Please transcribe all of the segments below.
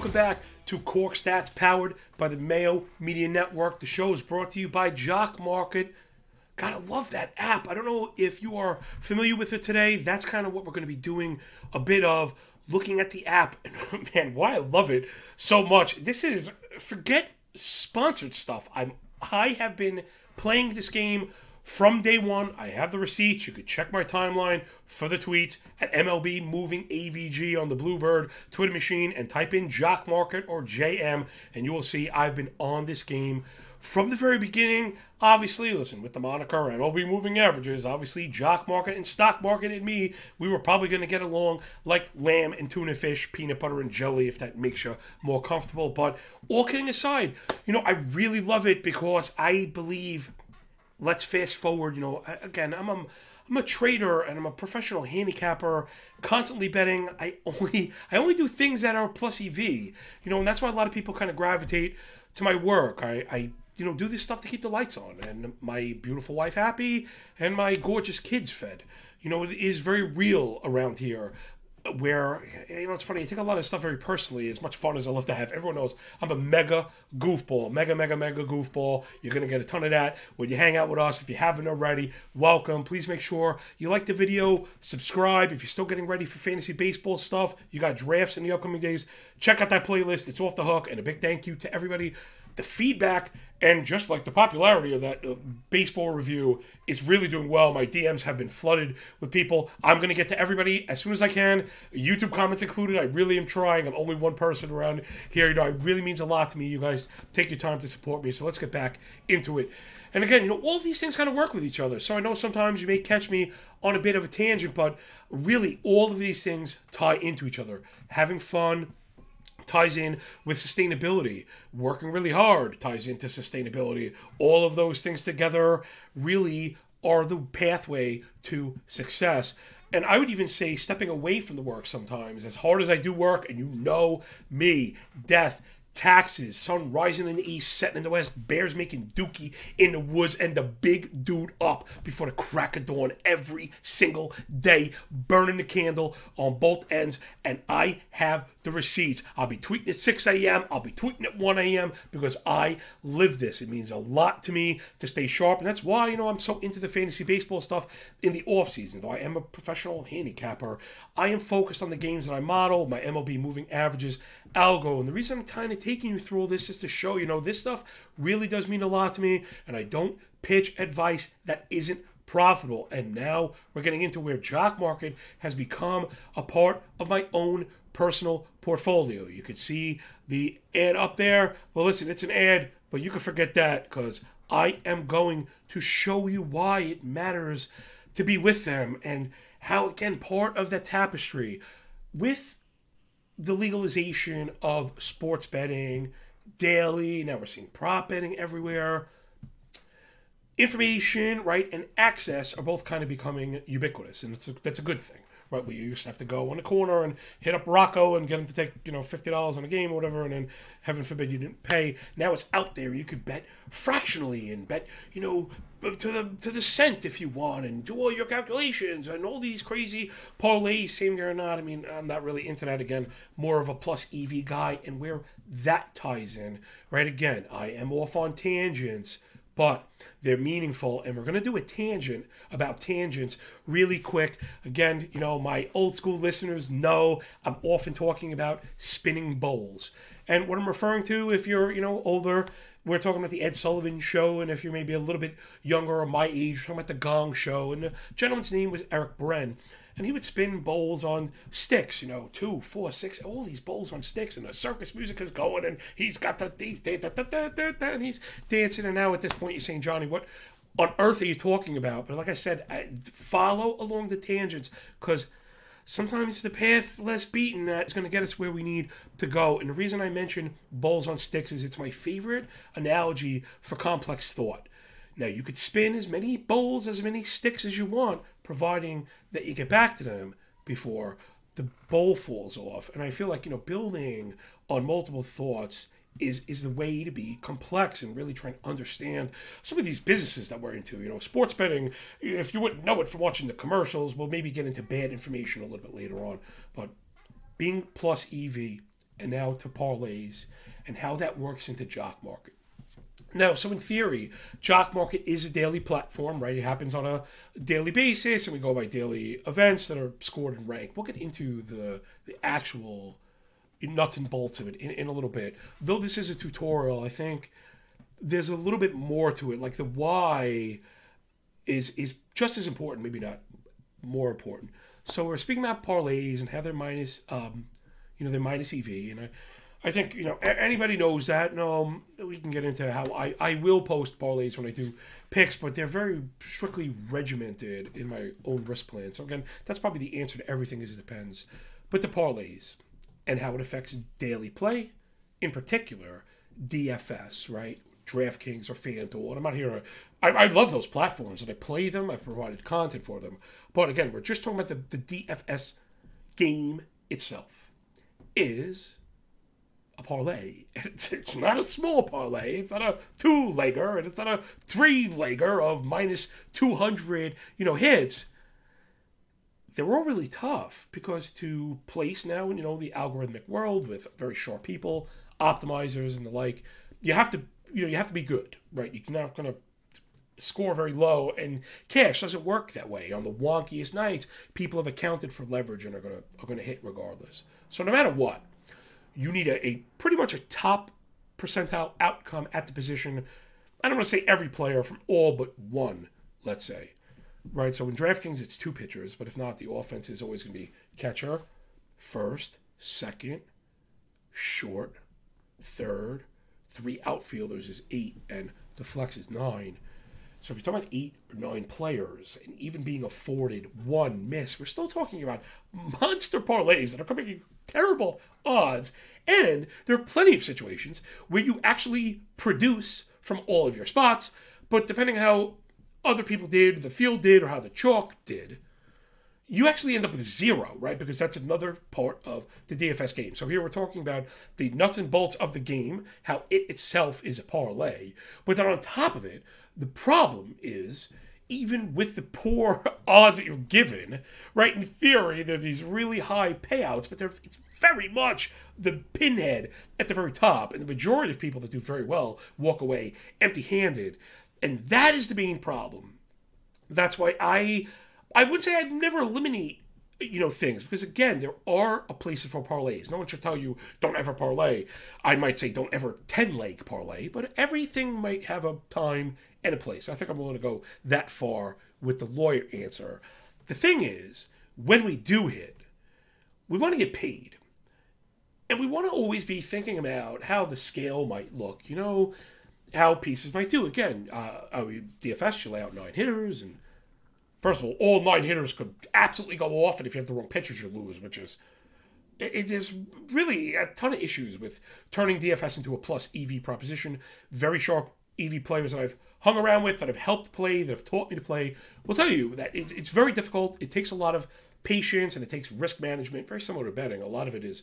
Welcome back to Corked Stats, powered by the Mayo Media Network. The show is brought to you by Jock Market. Gotta love that app. I don't know if you are familiar with it today. That's kind of what we're going to be doing a bit of, looking at the app. And man, why I love it so much. This is, forget sponsored stuff. I have been playing this game from day one. I have the receipts. You could check my timeline for the tweets at MLB Moving AVG on the Bluebird Twitter machine and type in Jock Market or JM, and you will see I've been on this game from the very beginning. Obviously, listen, with the moniker MLB Moving Averages, obviously Jock Market and Stock Market and me, we were probably going to get along like lamb and tuna fish, peanut butter and jelly, if that makes you more comfortable. But all kidding aside, I really love it because I believe, let's fast forward, again, I'm a trader and I'm a professional handicapper, constantly betting. I only do things that are plus EV, and that's why a lot of people kind of gravitate to my work. I do this stuff to keep the lights on and my beautiful wife happy and my gorgeous kids fed. It is very real around here. Where, it's funny, I take a lot of stuff very personally, as much fun as I love to have. Everyone knows I'm a mega goofball, mega goofball. You're going to get a ton of that when you hang out with us. If you haven't already, welcome. Please make sure you like the video, subscribe. If you're still getting ready for fantasy baseball stuff, you got drafts in the upcoming days, check out that playlist. It's off the hook. And a big thank you to everybody. The feedback and just like the popularity of that baseball review is really doing well. My DMs have been flooded with people. I'm going to get to everybody as soon as I can. YouTube comments included. I really am trying. I'm only one person around here. It really means a lot to me. You guys take your time to support me. So let's get back into it. And again, all these things kind of work with each other. So I know sometimes you may catch me on a bit of a tangent, but really all of these things tie into each other. Having fun ties in with sustainability. Working really hard ties into sustainability. All of those things together really are the pathway to success. And I would even say stepping away from the work sometimes, as hard as I do work, and you know me, death, taxes, sun rising in the east, setting in the west, bears making dookie in the woods, and the big dude up before the crack of dawn every single day, burning the candle on both ends, and I have the receipts. I'll be tweeting at 6 a.m., I'll be tweeting at 1 a.m., because I live this. It means a lot to me to stay sharp, and that's why, I'm so into the fantasy baseball stuff in the off-season. Though I am a professional handicapper, I am focused on the games that I model, my MLB moving averages, algo, and the reason I'm kind of taking you through all this is to show, this stuff really does mean a lot to me, and I don't pitch advice that isn't profitable. And now we're getting into where Jock Market has become a part of my own personal portfolio. You can see the ad up there. Well, listen, it's an ad, but you can forget that, because I am going to show you why it matters to be with them, and how, again, part of that tapestry with the legalization of sports betting daily. Now we're seeing prop betting everywhere. Information, right, and access are both kind of becoming ubiquitous, and that's a good thing, right? We used to have to go in the corner and hit up Rocco and get him to take, $50 on a game or whatever, and then heaven forbid you didn't pay. Now it's out there. You could bet fractionally and bet, to the cent if you want, and do all your calculations and all these crazy parlays, same year or not. I'm not really into that. Again, more of a plus EV guy, and where that ties in, right? Again, I am off on tangents, but they're meaningful, and we're going to do a tangent about tangents really quick. Again, my old school listeners know I'm often talking about spinning bowls. And what I'm referring to, if you're, older, we're talking about the Ed Sullivan Show, and if you're maybe a little bit younger or my age, we're talking about the Gong Show, and the gentleman's name was Eric Bren. And he would spin bowls on sticks, 2, 4, 6, all these bowls on sticks, and the circus music is going, and he's got and he's dancing. And now at this point, you're saying, Johnny, what on earth are you talking about? But like I said, follow along the tangents, because sometimes the path less beaten that's going to get us where we need to go. And the reason I mention bowls on sticks is it's my favorite analogy for complex thought. Now, you could spin as many bowls, as many sticks as you want, providing that you get back to them before the bowl falls off. And I feel like, building on multiple thoughts is the way to be complex and really trying to understand some of these businesses that we're into. Sports betting, if you wouldn't know it from watching the commercials, we'll maybe get into bad information a little bit later on. But being plus EV and now to parlays and how that works into Jock Market. Now, so in theory, Jock Market is a daily platform, right? It happens on a daily basis, and we go by daily events that are scored and ranked. We'll get into the actual nuts and bolts of it in a little bit. Though this is a tutorial, I think there's a little bit more to it. Like the why is just as important, maybe not more important. So we're speaking about parlays and how they're minus, they're minus EV, and I think, anybody knows that. No, we can get into how I will post parlays when I do picks, but they're very strictly regimented in my own risk plan. So again, that's probably the answer to everything, is it depends. But the parlays and how it affects daily play, in particular, DFS, right? DraftKings or FanDuel. And I'm not here. I love those platforms and I play them. I've provided content for them. But again, we're just talking about the DFS game itself. Is a parlay. It's not a small parlay. It's not a 2-legger, and it's not a 3-legger of minus 200, hits. They're all really tough because to place now in, the algorithmic world with very sharp people, optimizers and the like, you have to be good, right? You're not going to score very low, and cash doesn't work that way. On the wonkiest nights, people have accounted for leverage and are going to hit regardless. So no matter what, you need a pretty much a top percentile outcome at the position. I don't want to say every player from all but one, let's say. Right? So in DraftKings, it's 2 pitchers, but if not, the offense is always going to be catcher, first, second, short, third, 3 outfielders is 8, and the flex is 9. So if you're talking about 8 or 9 players and even being afforded 1 miss, we're still talking about monster parlays that are coming in terrible odds. And there are plenty of situations where you actually produce from all of your spots, but depending on how other people did, the field did, or how the chalk did, you actually end up with 0, right? Because that's another part of the DFS game. So here we're talking about the nuts and bolts of the game, how it itself is a parlay. But then on top of it, the problem is, even with the poor odds that you're given, right, in theory, there are these really high payouts, but it's very much the pinhead at the very top. And the majority of people that do very well walk away empty-handed. And that is the main problem. That's why I would say I'd never eliminate, things. Because, again, there are places for parlays. No one should tell you, don't ever parlay. I might say, don't ever 10-leg parlay. But everything might have a time and a place. I think I'm willing to go that far with the lawyer answer. The thing is, when we do hit, we want to get paid. And we want to always be thinking about how the scale might look. How pieces might do. Again, DFS, you lay out 9 hitters, and first of all 9 hitters could absolutely go off, and if you have the wrong pitchers, you lose, which is, there's really a ton of issues with turning DFS into a plus EV proposition. Very sharp EV players that I've hung around with, that have helped play, that have taught me to play, will tell you that it's very difficult. It takes a lot of patience, and it takes risk management, very similar to betting. A lot of it is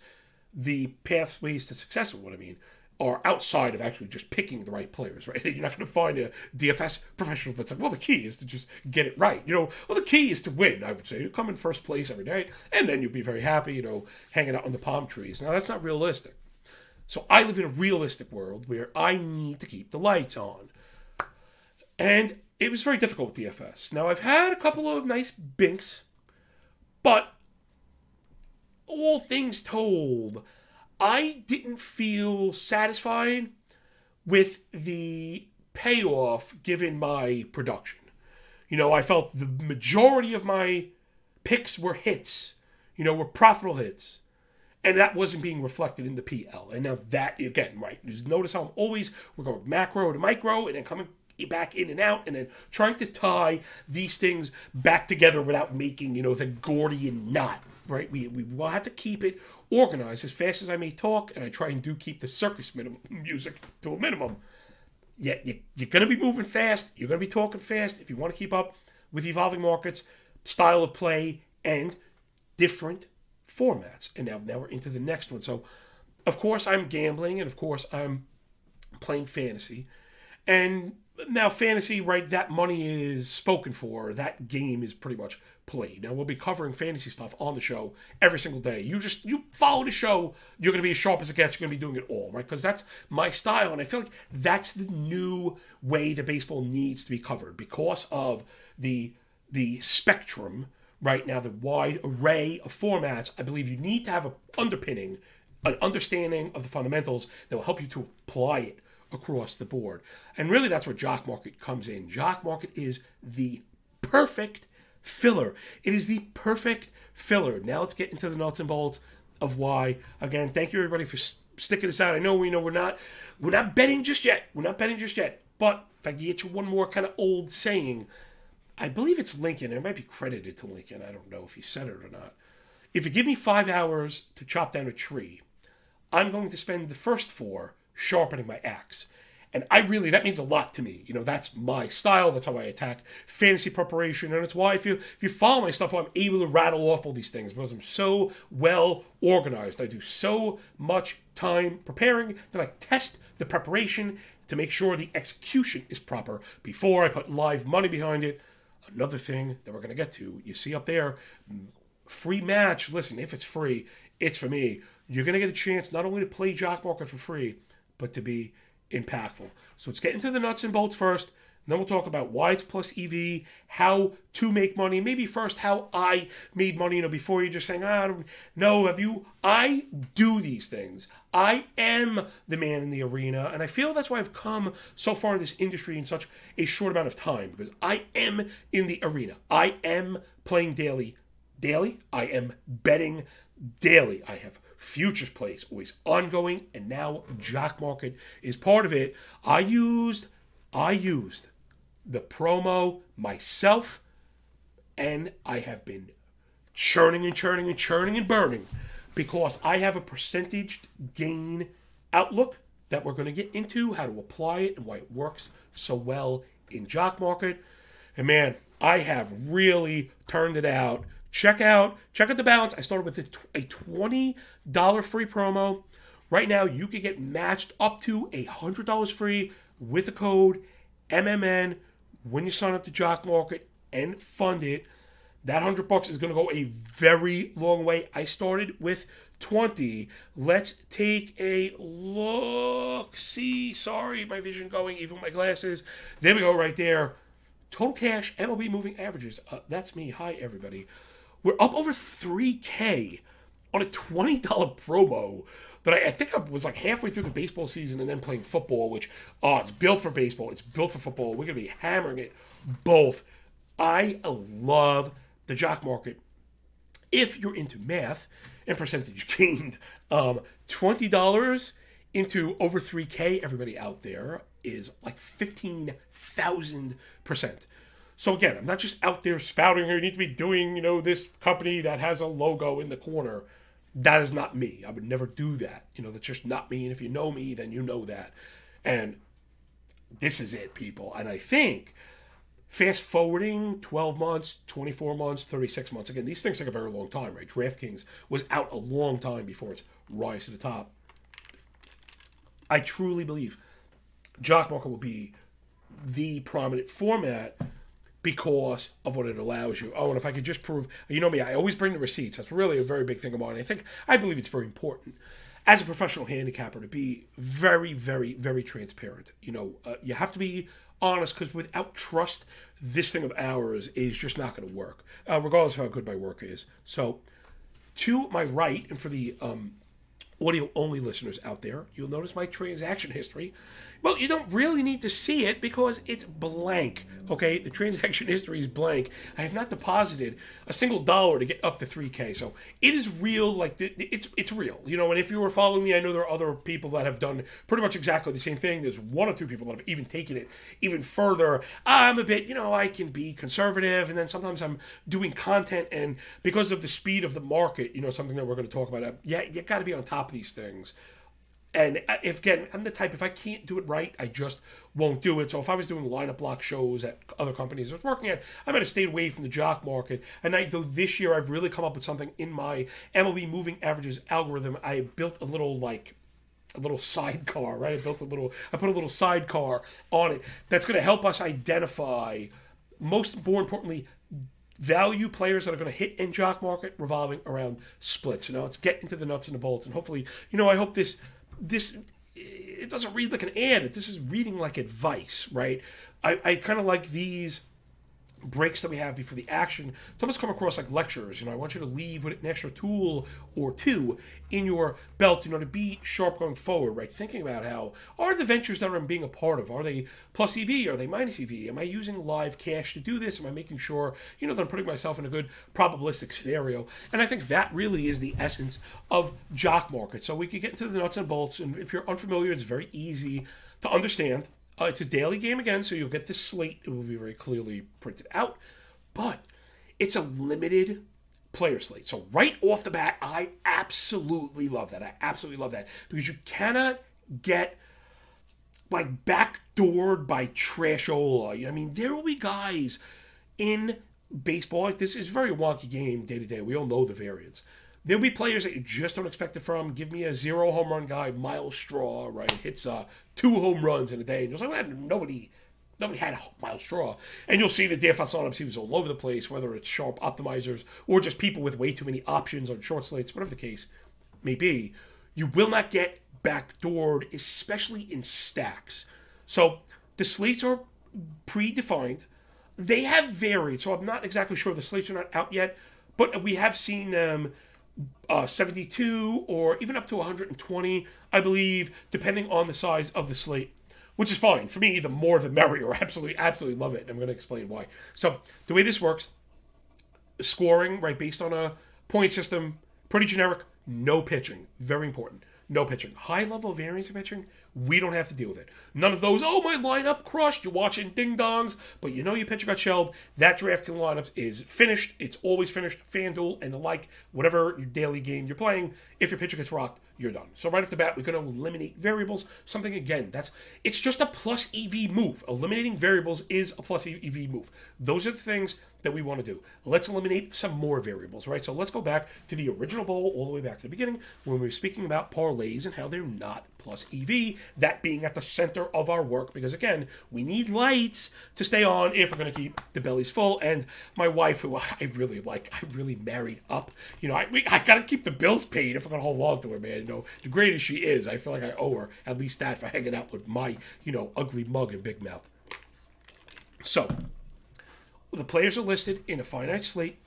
the pathways to success, of what I mean, are outside of actually just picking the right players, right? You're not going to find a DFS professional that's like, well, the key is to just get it right. The key is to win, I would say. You come in first place every night, and then you'll be very happy, hanging out on the palm trees. Now, that's not realistic. So I live in a realistic world where I need to keep the lights on. And it was very difficult with DFS. Now, I've had a couple of nice binks, but all things told, I didn't feel satisfied with the payoff given my production. I felt the majority of my picks were hits, were profitable hits. And that wasn't being reflected in the PL. And now that, again, right, just notice how we're going macro to micro and then coming back in and out and then trying to tie these things back together without making, the Gordian knot. Right, we will have to keep it organized as fast as I may talk, and I try and do keep the circus music to a minimum. Yeah, you're going to be moving fast. You're going to be talking fast if you want to keep up with evolving markets, style of play, and different formats. And now we're into the next one. So, of course, I'm gambling, and of course, I'm playing fantasy. And now fantasy, right, that money is spoken for. That game is pretty much played. Now we'll be covering fantasy stuff on the show every single day. You follow the show, you're going to be as sharp as it gets. You're going to be doing it all, right? Because that's my style. And I feel like that's the new way that baseball needs to be covered because of the spectrum right now, the wide array of formats. I believe you need to have an underpinning, an understanding of the fundamentals that will help you to apply it across the board. And really that's where Jock Market comes in. Jock Market is the perfect filler. It is the perfect filler. Now let's get into the nuts and bolts of why. Again, thank you everybody for sticking this out. I know we're not betting just yet. We're not betting just yet. But if I can get you one more kind of old saying, I believe it's Lincoln. It might be credited to Lincoln. I don't know if he said it or not. If you give me 5 hours to chop down a tree, I'm going to spend the first 4 sharpening my axe. And that means a lot to me. That's my style. That's how I attack fantasy preparation. And it's why if you follow my stuff, I'm able to rattle off all these things because I'm so well organized. I do so much time preparing that I test the preparation to make sure the execution is proper before I put live money behind it. Another thing that we're going to get to, you see up there, free match. Listen, if it's free, it's for me. You're going to get a chance not only to play Jock Market for free, but to be impactful. So let's get into the nuts and bolts first. And then we'll talk about why it's plus EV, how to make money. Maybe first how I made money, before you're just saying, I don't know, have you? I do these things. I am the man in the arena. And I feel that's why I've come so far in this industry in such a short amount of time. Because I am in the arena. I am playing daily. I am betting daily. I have futures plays, always ongoing, and now Jock Market is part of it. I used the promo myself, and I have been churning and burning because I have a percentage gain outlook that we're going to get into, how to apply it and why it works so well in Jock Market. And man, I have really turned it out. Check out the balance. I started with a $20 free promo. Right now, you can get matched up to $100 free with the code MMN when you sign up to Jock Market and fund it. That $100 is going to go a very long way. I started with 20. Let's take a look. See, sorry, my vision going, even with my glasses. There we go, right there. Total cash, MLB moving averages. That's me. Hi, everybody. We're up over $3K on a $20 promo that I think I was like halfway through the baseball season and then playing football, which, it's built for baseball. It's built for football. We're going to be hammering it both. I love the Jock Market. If you're into math and percentage gained, $20 into over $3K, everybody out there, is like 15,000%. So again, I'm not just out there spouting, you need to be doing, this company that has a logo in the corner. That is not me. I would never do that. That's just not me. And if you know me, then you know that. And this is it, people. And I think fast forwarding 12 months, 24 months, 36 months. Again, these things take a very long time, right? DraftKings was out a long time before its rise to the top. I truly believe Jock Market will be the prominent format because of what it allows you. Oh, and if I could just prove, you know me, I always bring the receipts. That's really a very big thing of mine. I believe it's very important as a professional handicapper to be very, very, very transparent. You have to be honest because without trust, this thing of ours is just not going to work, regardless of how good my work is. So to my right, and for the audio-only listeners out there, you'll notice my transaction history. Well, you don't really need to see it because it's blank, okay? The transaction history is blank. I have not deposited a single dollar to get up to 3K. So it is real, like, it's real. And if you were following me, I know there are other people that have done pretty much exactly the same thing. There's 1 or 2 people that have even taken it even further. I'm a bit, I can be conservative, and then sometimes I'm doing content, and because of the speed of the market, something that we're going to talk about, you got to be on top of these things. And again, I'm the type, if I can't do it right, I just won't do it. So if I was doing lineup block shows at other companies I was working at, I might have stayed away from the Jock Market. And though this year I've really come up with something in my MLB moving averages algorithm. I built a little a little sidecar, right? I put a little sidecar on it that's going to help us identify, more importantly, value players that are going to hit in Jock Market revolving around splits. Let's get into the nuts and the bolts, and hopefully, I hope this it doesn't read like an ad. That this is reading like advice, right? I kind of like these breaks that we have before the action to almost come across like lectures. I want you to leave with an extra tool or two in your belt, to be sharp going forward, right? Thinking about how are the ventures that I'm being a part of, are they plus EV, are they minus EV? Am I using live cash to do this? Am I making sure, that I'm putting myself in a good probabilistic scenario? And I think that really is the essence of Jock Market. So we could get into the nuts and bolts, and if you're unfamiliar, it's very easy to understand. It's a daily game again, so you'll get this slate. It will be very clearly printed out. But it's a limited player slate. So right off the bat, I absolutely love that. Because you cannot get backdoored by trashola. There will be guys in baseball. This is a very wonky game day to day. We all know the variance. There'll be players that you just don't expect it from. Give me a 0 home run guy, Miles Straw, right? Hits 2 home runs in a day. And you're like, well, nobody had Miles Straw. And you'll see the DFS lineups. He was all over the place, whether it's sharp optimizers or just people with way too many options on short slates, whatever the case may be. You will not get backdoored, especially in stacks. So the slates are predefined. They have varied, so I'm not exactly sure. The slates are not out yet, but we have seen them 72 or even up to 120, I believe, depending on the size of the slate, which is fine. For me, the more the merrier. I absolutely love it. I'm going to explain why. So the way this works, scoring, right, based on a point system, pretty generic, no pitching. Very important. No pitching. High level variance of pitching, we don't have to deal with it. None of those, my lineup crushed. You're watching ding-dongs, but your pitcher got shelled. That DraftKings lineup is finished. It's always finished. FanDuel and the like, whatever your daily game you're playing, if your pitcher gets rocked, you're done. So right off the bat, we're going to eliminate variables. Something, again, it's just a plus EV move. Eliminating variables is a plus EV move. Those are the things that we want to do. Let's eliminate some more variables, right? So let's go back to the original bowl, all the way back to the beginning, when we were speaking about parlays and how they're not plus EV, that being at the center of our work, because again, we need lights to stay on if we're going to keep the bellies full. And my wife, who I really married up, I got to keep the bills paid if I'm going to hold on to her, man. The great as she is, I feel like I owe her at least that for hanging out with my, ugly mug and big mouth. So the players are listed in a finite slate,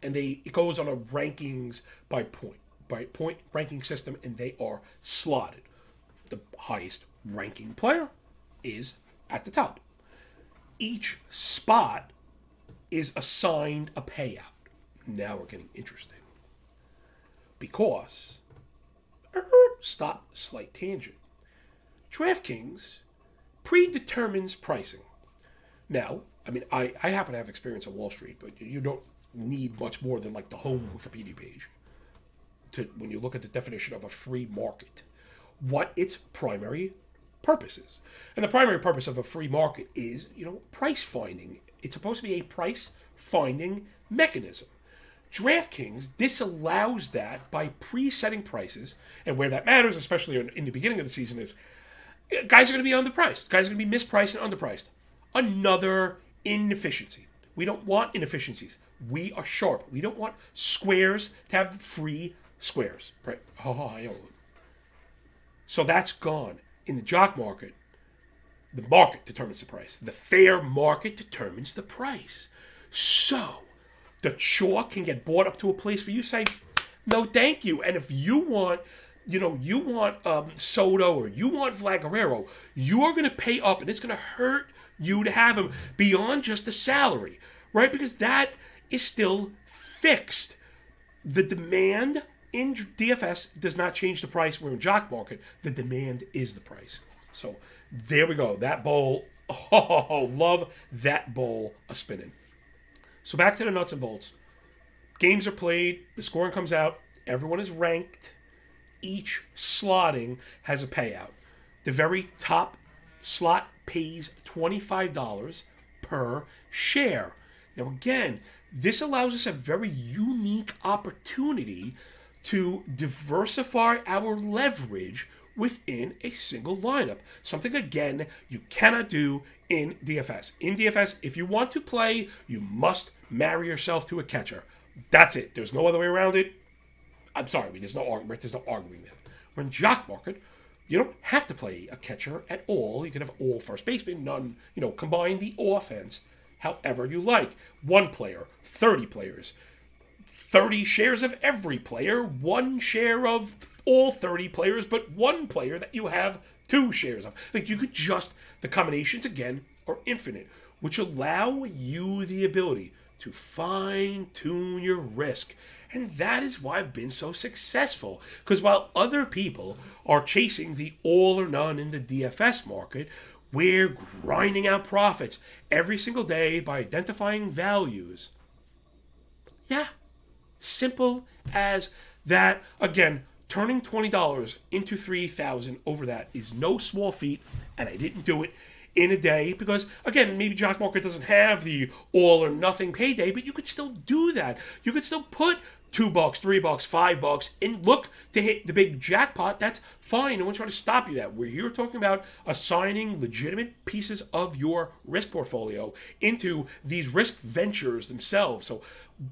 and it goes on a rankings by point ranking system, and they are slotted. The highest ranking player is at the top. Each spot is assigned a payout. Now we're getting interesting. Because, slight tangent. DraftKings predetermines pricing. Now, I happen to have experience on Wall Street, but you don't need much more than the home Wikipedia page when you look at the definition of a free market, what its primary purpose is. And the primary purpose of a free market is, price finding. It's supposed to be a price finding mechanism. DraftKings disallows that by presetting prices, and where that matters, especially in the beginning of the season, is guys are going to be underpriced. Guys are going to be mispriced and underpriced. Another inefficiency. We don't want inefficiencies. We are sharp. We don't want squares to have free squares, right? So that's gone. In the Jock Market, the market determines the price. The fair market determines the price. So the chalk can get bought up to a place where you say, no, thank you. And if you want, Soto or you want Vlad Guerrero, you are going to pay up, and it's going to hurt you to have him beyond just the salary, right? Because that is still fixed. The demand in DFS does not change the price. We're in Jock Market. The demand is the price. So there we go. That bowl. Love that bowl a spinning. So back to the nuts and bolts. Games are played. The scoring comes out. Everyone is ranked. Each slotting has a payout. The very top slot pays $25 per share. Now again, this allows us a very unique opportunity to diversify our leverage within a single lineup. Something, again, you cannot do in DFS. In DFS, if you want to play, you must marry yourself to a catcher. That's it. There's no other way around it. I'm sorry, there's no argument. There's no arguing that. When Jock Market, you don't have to play a catcher at all. You can have all first basemen, none, combine the offense however you like. 1 player, 30 players, 30 shares of every player, 1 share of all 30 players, but 1 player that you have 2 shares of. Like, you could just, the combinations, again, are infinite, which allow you the ability to fine-tune your risk. And that is why I've been so successful. Because while other people are chasing the all or none in the DFS market, we're grinding out profits every single day by identifying values. Yeah, simple as that. Again, turning $20 into $3,000 over that is no small feat, and I didn't do it in a day because, again, maybe Jock Market doesn't have the all or nothing payday, but you could still do that. You could still put $2, $3, $5, and look to hit the big jackpot. That's fine. No one's trying to stop you that. We're here talking about assigning legitimate pieces of your risk portfolio into these risk ventures themselves. So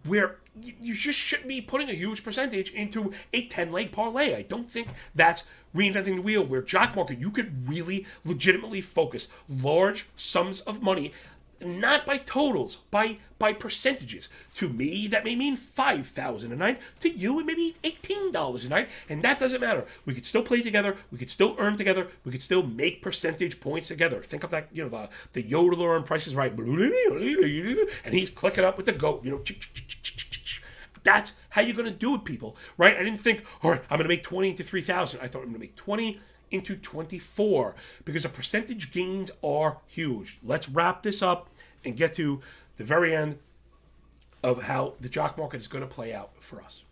where you just shouldn't be putting a huge percentage into a 10-leg parlay. I don't think that's reinventing the wheel. Where Jock Market, you could really legitimately focus large sums of money, not by totals, by percentages. To me, that may mean $5,000 a night. To you, it may be $18 a night, and that doesn't matter. We could still play together. We could still earn together. We could still make percentage points together. Think of that, the yodeler on Price is Right, and he's clicking up with the goat, That's how you're going to do it, people, right? I didn't think, all right, I'm going to make 20 into 3,000. I thought I'm going to make 20 into 24 because the percentage gains are huge. Let's wrap this up and get to the very end of how the Jock Market is going to play out for us.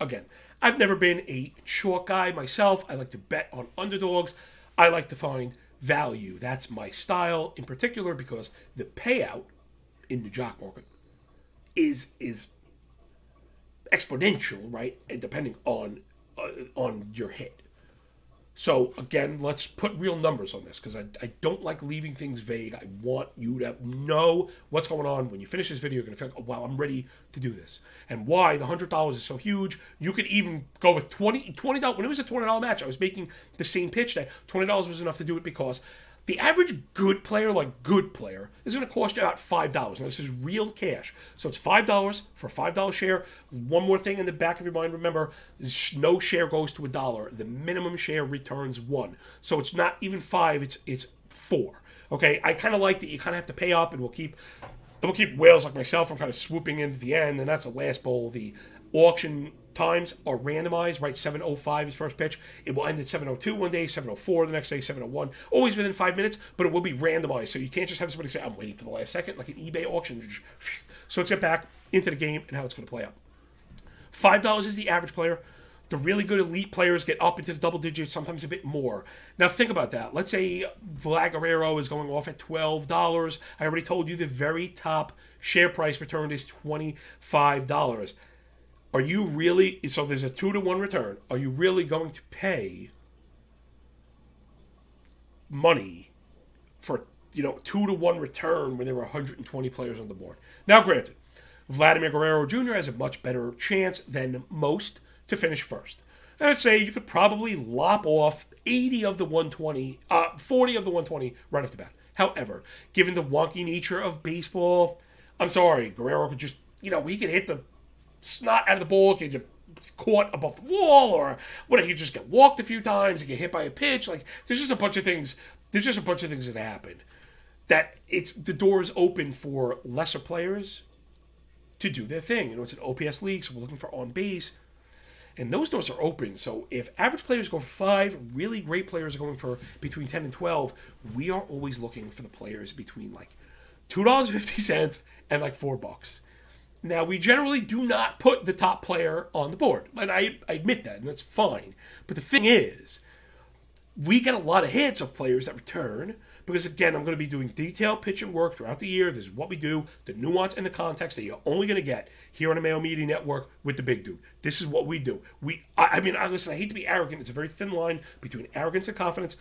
Again, I've never been a short guy myself. I like to bet on underdogs. I like to find value. That's my style in particular because the payout in the Jock Market is exponential, right? And depending on your hit. So, again, let's put real numbers on this because I don't like leaving things vague. I want you to know what's going on. When you finish this video, you're going to feel, oh, wow, I'm ready to do this. And why the $100 is so huge. You could even go with $20. When it was a $20 match, I was making the same pitch that $20 was enough to do it because the average good player, is going to cost you about $5. Now, this is real cash. So it's $5 for a $5 share. One more thing in the back of your mind, remember, no share goes to $1. The minimum share returns 1. So it's not even 5, it's 4. Okay, I kind of like that you kind of have to pay up, and we'll keep whales like myself from kind of swooping into the end, and that's the last bowl. The auction times are randomized, right? 7:05 is first pitch. It will end at 7:02 one day, 7:04 the next day, 7:01. Always within 5 minutes, but it will be randomized. So you can't just have somebody say, I'm waiting for the last second, like an eBay auction. So let's get back into the game and how it's going to play out. $5 is the average player. The really good elite players get up into the double digits, sometimes a bit more. Now think about that. Let's say Laghezza is going off at $12. I already told you the very top share price returned is $25. Are you really, so there's a 2-to-1 return. Are you really going to pay money for, 2-to-1 return when there were 120 players on the board? Now, granted, Vladimir Guerrero Jr. has a much better chance than most to finish first. And I'd say you could probably lop off 40 of the 120 right off the bat. However, given the wonky nature of baseball, I'm sorry, Guerrero could just, he could hit the snot out of the ball, get caught above the wall, or whatever. You just get walked a few times, you get hit by a pitch. Like, there's just a bunch of things. There's just a bunch of things that happen. That the door is open for lesser players to do their thing. It's an OPS league, so we're looking for on base, and those doors are open. So if average players go for 5, really great players are going for between 10 and 12. We are always looking for the players between like $2.50 and like $4. Now, we generally do not put the top player on the board, and I admit that, and that's fine. But the thing is, we get a lot of hits of players that return, because, again, I'm going to be doing detailed pitching work throughout the year. This is what we do, the nuance and the context that you're only going to get here on the Mayo Media Network with the big dude. This is what we do. Listen, I hate to be arrogant. It's a very thin line between arrogance and confidence.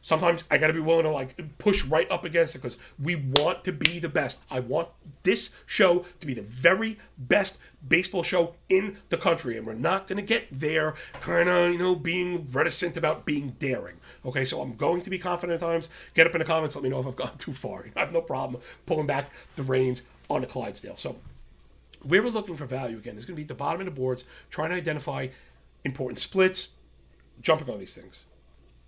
Sometimes I got to be willing to like push right up against it because we want to be the best. I want this show to be the very best baseball show in the country, and we're not going to get there kind of, being reticent about being daring. Okay, so I'm going to be confident at times. Get up in the comments. Let me know if I've gone too far. I have no problem pulling back the reins on the Clydesdale. So where we're looking for value, again, is going to be at the bottom of the boards, trying to identify important splits, jumping on these things.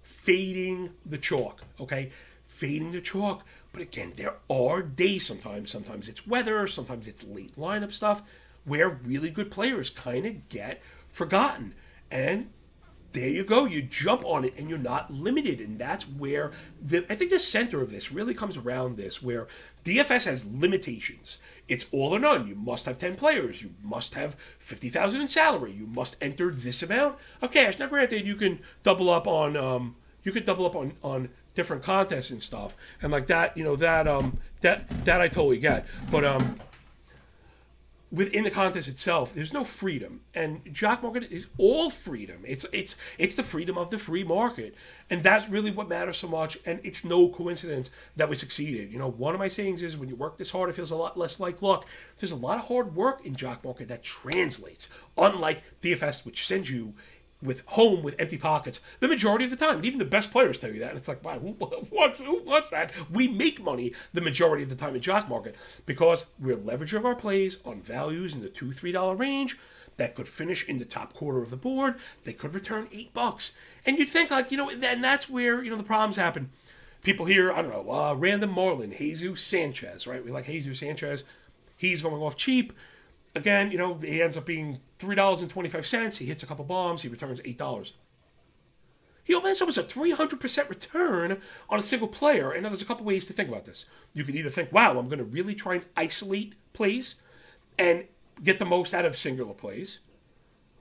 Fading the chalk, okay? Fading the chalk. But again, there are days sometimes it's weather, sometimes it's late lineup stuff, where really good players kind of get forgotten. And there you go. You jump on it and you're not limited. And that's where I think the center of this really comes around this, where DFS has limitations. It's all or none. You must have 10 players. You must have $50,000 in salary. You must enter this amount of cash. Now, granted, you can double up on on different contests and stuff, and like that, that I totally get. But within the contest itself, there's no freedom, and Jock Market is all freedom. It's the freedom of the free market, and that's really what matters so much. And it's no coincidence that we succeeded. One of my sayings is, when you work this hard, it feels a lot less like luck. There's a lot of hard work in Jock Market that translates, unlike DFS, which sends you with empty pockets the majority of the time. And even the best players tell you that. And it's like, wow, who wants that? We make money the majority of the time in Jock Market because we're leveraging our plays on values in the $2, $3 range that could finish in the top quarter of the board. They could return $8. And you'd think, and that's where, the problems happen. People hear, random Marlin, Jesus Sanchez, right? We like Jesus Sanchez. He's going off cheap. Again, he ends up being $3.25. He hits a couple bombs. He returns $8. That's almost a 300% return on a single player. And there's a couple ways to think about this. You can either think, wow, I'm going to really try and isolate plays and get the most out of singular plays.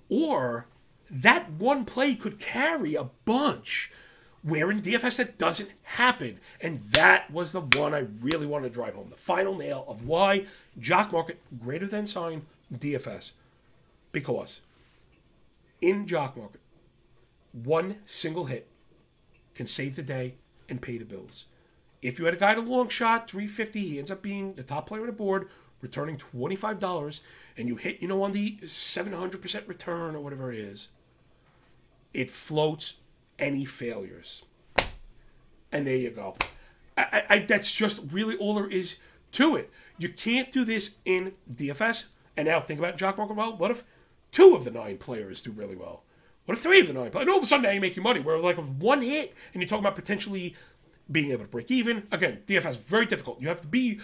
Or that one play could carry a bunch, where in DFS that doesn't happen. And that was the one I really wanted to drive home. The final nail of why Jock Market greater than sign DFS. Because in Jock Market, one single hit can save the day and pay the bills. If you had a guy at a long shot, 350, he ends up being the top player on the board, returning $25, and you hit, on the 700% return or whatever it is, it floats any failures. And there you go. That's just really all there is to it. You can't do this in DFS. And now think about Jock Market. Well, what if 2 of the 9 players do really well? What if 3 of the 9 players? And all of a sudden now you make your money. Where like one hit, and you're talking about potentially being able to break even. Again, DFS is very difficult. You have to be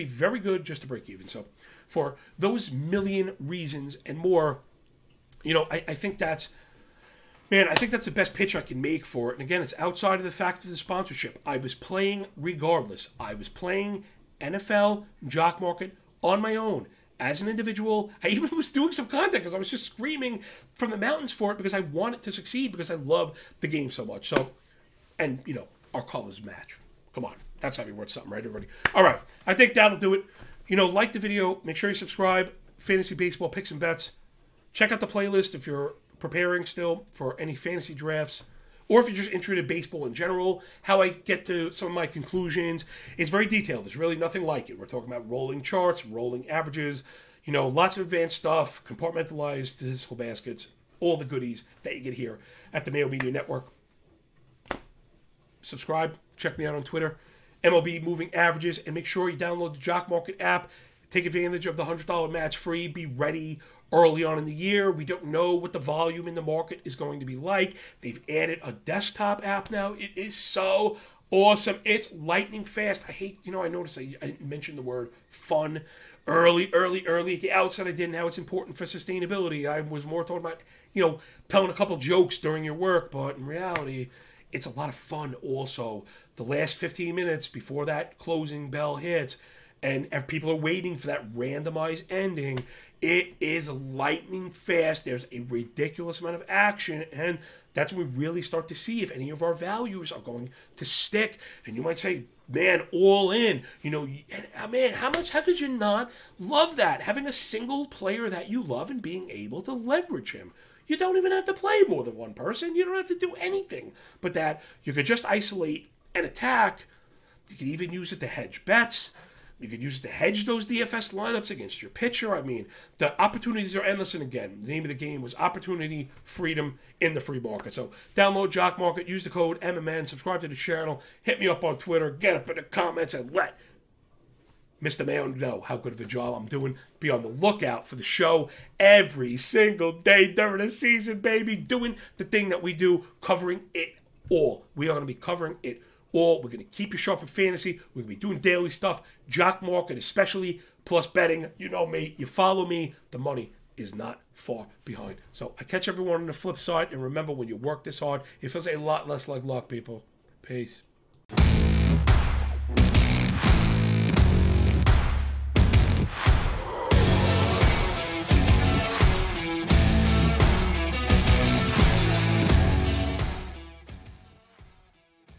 very good just to break even. So for those million reasons and more, I think that's the best pitch I can make for it. And again, it's outside of the fact of the sponsorship. I was playing regardless. I was playing NFL, Jock Market on my own as an individual. I even was doing some content because I was just screaming from the mountains for it because I wanted to succeed, because I love the game so much. So, and, our colors match. Come on. That's gotta be worth something, right, everybody? All right. I think that'll do it. Like the video. Make sure you subscribe. Fantasy Baseball Picks and Bets. Check out the playlist if you're preparing still for any fantasy drafts, or if you're just interested in baseball in general. How I get to some of my conclusions is very detailed. There's really nothing like it. We're talking about rolling charts, rolling averages, lots of advanced stuff, compartmentalized statistical baskets, all the goodies that you get here at the Mayo Media Network. Subscribe. Check me out on Twitter. MLB Moving Averages. And make sure you download the Jock Market app. Take advantage of the $100 match free. Be ready early on in the year. We don't know what the volume in the market is going to be like. They've added a desktop app now. It is so awesome. It's lightning fast. I noticed I didn't mention the word fun early at the outset. I didn't. How it's important for sustainability. I was more talking about, telling a couple jokes during your work, but in reality, it's a lot of fun also. The last 15 minutes before that closing bell hits, and if people are waiting for that randomized ending, it is lightning fast. There's a ridiculous amount of action, and that's when we really start to see if any of our values are going to stick. And you might say, man, all in. You know, man, how could you not love that? Having a single player that you love and being able to leverage him. You don't even have to play more than one person. You don't have to do anything but that. You could just isolate and attack. You could even use it to hedge bets. You could use it to hedge those DFS lineups against your pitcher. I mean, the opportunities are endless. And again, the name of the game was Opportunity Freedom in the Free Market. So download Jock Market, use the code MMN, subscribe to the channel, hit me up on Twitter, get up in the comments, and let Mr. Mayo know how good of a job I'm doing. Be on the lookout for the show every single day during the season, baby. Doing the thing that we do, covering it all. We are going to be covering it all. We're going to keep you sharp in fantasy. We're going to be doing daily stuff. Jock Market especially, plus betting. You know me. You follow me. The money is not far behind. So I catch everyone on the flip side. And remember, when you work this hard, it feels a lot less like luck, people. Peace.